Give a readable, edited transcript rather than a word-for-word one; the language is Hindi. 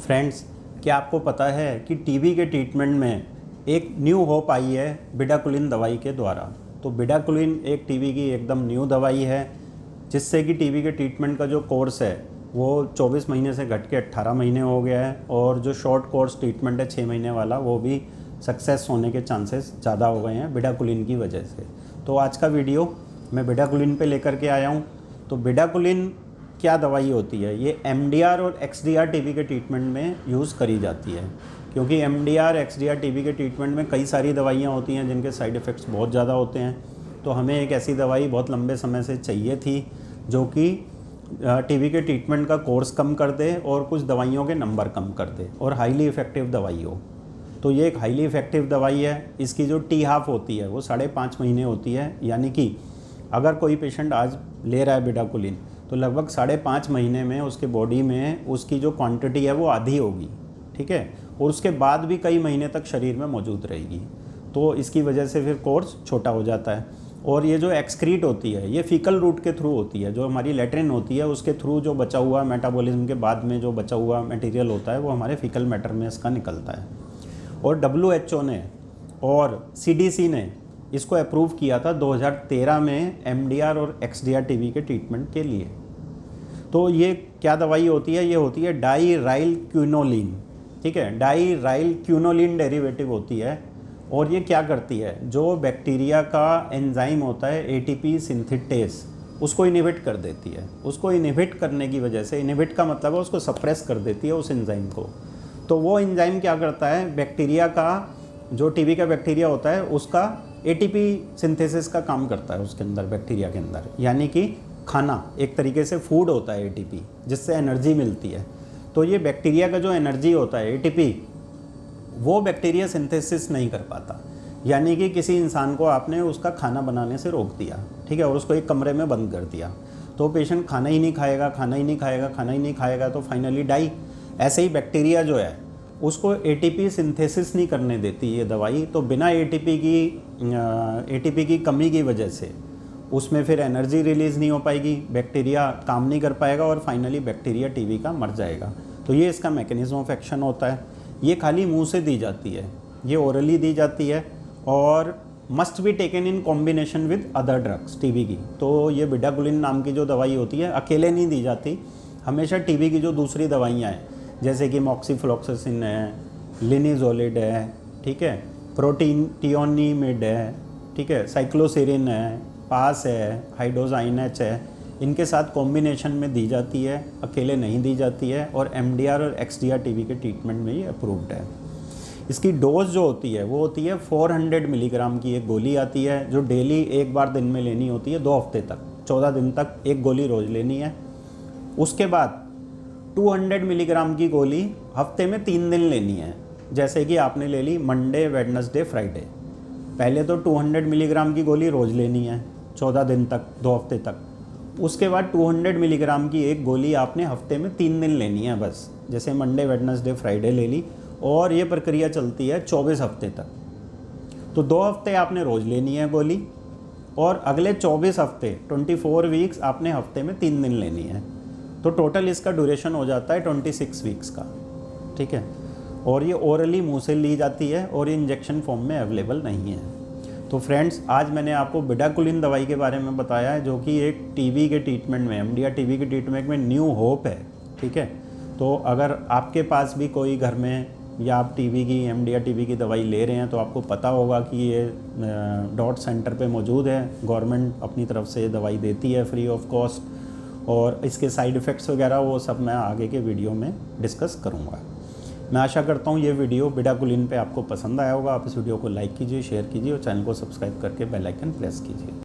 फ्रेंड्स, क्या आपको पता है कि टीबी के ट्रीटमेंट में एक न्यू होप आई है बिडाकुलिन दवाई के द्वारा। तो बिडाकुलिन एक टीबी की एकदम न्यू दवाई है जिससे कि टीबी के ट्रीटमेंट का जो कोर्स है वो 24 महीने से घट के 18 महीने हो गया है, और जो शॉर्ट कोर्स ट्रीटमेंट है 6 महीने वाला वो भी सक्सेस होने के चांसेस ज़्यादा हो गए हैं बिडाकुलिन की वजह से। तो आज का वीडियो मैं बिडाकुलिन पे लेकर के आया हूँ। तो बिडाकुलिन क्या दवाई होती है? ये एमडीआर और एक्सडीआर टीबी के ट्रीटमेंट में यूज़ करी जाती है, क्योंकि एमडीआर एक्सडीआर टीबी के ट्रीटमेंट में कई सारी दवाइयाँ होती हैं जिनके साइड इफ़ेक्ट्स बहुत ज़्यादा होते हैं। तो हमें एक ऐसी दवाई बहुत लंबे समय से चाहिए थी जो कि टीबी के ट्रीटमेंट का कोर्स कम कर दे और कुछ दवाइयों के नंबर कम कर दे और हाईली इफ़ेक्टिव दवाई हो। तो ये एक हाईली इफ़ेक्टिव दवाई है। इसकी जो टी हाफ होती है वो 5.5 महीने होती है, यानी कि अगर कोई पेशेंट आज ले रहा है बिडाकुलिन तो लगभग 5.5 महीने में उसके बॉडी में उसकी जो क्वांटिटी है वो आधी होगी, ठीक है, और उसके बाद भी कई महीने तक शरीर में मौजूद रहेगी। तो इसकी वजह से फिर कोर्स छोटा हो जाता है। और ये जो एक्सक्रीट होती है ये फीकल रूट के थ्रू होती है, जो हमारी लेट्रिन होती है उसके थ्रू जो बचा हुआ मेटाबॉलिज्म के बाद में जो बचा हुआ मटेरियल होता है वो हमारे फीकल मैटर में इसका निकलता है। और WHO ने और CDC ने इसको अप्रूव किया था 2013 में एमडीआर और एक्सडीआर टीबी के ट्रीटमेंट के लिए। तो ये क्या दवाई होती है? ये होती है डाईराइलक्विनोलिन, ठीक है, डाईराइलक्विनोलिन डेरिवेटिव होती है। और ये क्या करती है? जो बैक्टीरिया का एंजाइम होता है एटीपी सिंथेटेस उसको इनहिबिट कर देती है। उसको इनहिबिट करने की वजह से, इनहिबिट का मतलब है उसको सप्रेस कर देती है उस एंजाइम को। तो वो एंजाइम क्या करता है? बैक्टीरिया का, जो टीबी का बैक्टीरिया होता है उसका एटीपी सिंथेसिस का काम करता है उसके अंदर, बैक्टीरिया के अंदर, यानी कि खाना एक तरीके से फूड होता है एटीपी, जिससे एनर्जी मिलती है। तो ये बैक्टीरिया का जो एनर्जी होता है एटीपी, वो बैक्टीरिया सिंथेसिस नहीं कर पाता। यानी कि किसी इंसान को आपने उसका खाना बनाने से रोक दिया, ठीक है, और उसको एक कमरे में बंद कर दिया, तो पेशेंट खाना ही नहीं खाएगा, खाना ही नहीं खाएगा, खाना ही नहीं खाएगा, तो फाइनली डाई। ऐसे ही बैक्टीरिया जो है उसको एटीपी सिंथेसिस नहीं करने देती ये दवाई। तो बिना एटीपी की कमी की वजह से उसमें फिर एनर्जी रिलीज़ नहीं हो पाएगी, बैक्टीरिया काम नहीं कर पाएगा और फाइनली बैक्टीरिया टीबी का मर जाएगा। तो ये इसका मैकेनिज्म ऑफ एक्शन होता है। ये खाली मुंह से दी जाती है, ये ओरली दी जाती है और must be taken in combination with other drugs TB की। तो ये बिडाकुलिन नाम की जो दवाई होती है अकेले नहीं दी जाती, हमेशा टीबी की जो दूसरी दवाइयाँ हैं जैसे कि मॉक्सीफ्लोक्सासिन है, लिनिजोलिड है, ठीक है, प्रोटीनियोनिमिड है, ठीक है, साइक्लोसेरिन है, पास है, हाइड्रोजाइनेच है, इनके साथ कॉम्बिनेशन में दी जाती है, अकेले नहीं दी जाती है। और एमडीआर और एक्सडीआर टीबी के ट्रीटमेंट में ये अप्रूव्ड है। इसकी डोज जो होती है वो होती है 400 मिलीग्राम की एक गोली आती है, जो डेली एक बार दिन में लेनी होती है 2 हफ्ते तक, 14 दिन तक एक गोली रोज़ लेनी है। उसके बाद 200 मिलीग्राम की गोली हफ्ते में 3 दिन लेनी है, जैसे कि आपने ले ली मंडे, वेडनेसडे, फ्राइडे। पहले तो 200 मिलीग्राम की गोली रोज़ लेनी है 14 दिन तक, 2 हफ्ते तक। उसके बाद 200 मिलीग्राम की एक गोली आपने हफ्ते में 3 दिन लेनी है बस, जैसे मंडे, वेडनेसडे, फ्राइडे ले ली। और ये प्रक्रिया चलती है 24 हफ्ते तक। तो 2 हफ्ते आपने रोज़ लेनी है गोली, और अगले 24 हफ्ते 24 वीक्स आपने हफ्ते में 3 दिन लेनी है। तो टोटल इसका ड्यूरेशन हो जाता है 26 वीक्स का, ठीक है। और ये ओरली मुंह से ली जाती है और ये इंजेक्शन फॉर्म में अवेलेबल नहीं है। तो फ्रेंड्स, आज मैंने आपको बिडाकुलिन दवाई के बारे में बताया है, जो कि एक टीबी के ट्रीटमेंट में, एमडीआर टीबी के ट्रीटमेंट में न्यू होप है, ठीक है। तो अगर आपके पास भी कोई घर में, या आप टीबी की, एमडीआर टीबी की दवाई ले रहे हैं, तो आपको पता होगा कि ये डॉट सेंटर पे मौजूद है। गवर्नमेंट अपनी तरफ से दवाई देती है फ्री ऑफ कॉस्ट, और इसके साइड इफ़ेक्ट्स वगैरह वो सब मैं आगे के वीडियो में डिस्कस करूँगा। मैं आशा करता हूँ ये वीडियो बिडाकुलिन पे आपको पसंद आया होगा। आप इस वीडियो को लाइक कीजिए, शेयर कीजिए और चैनल को सब्सक्राइब करके बेल आइकन प्रेस कीजिए।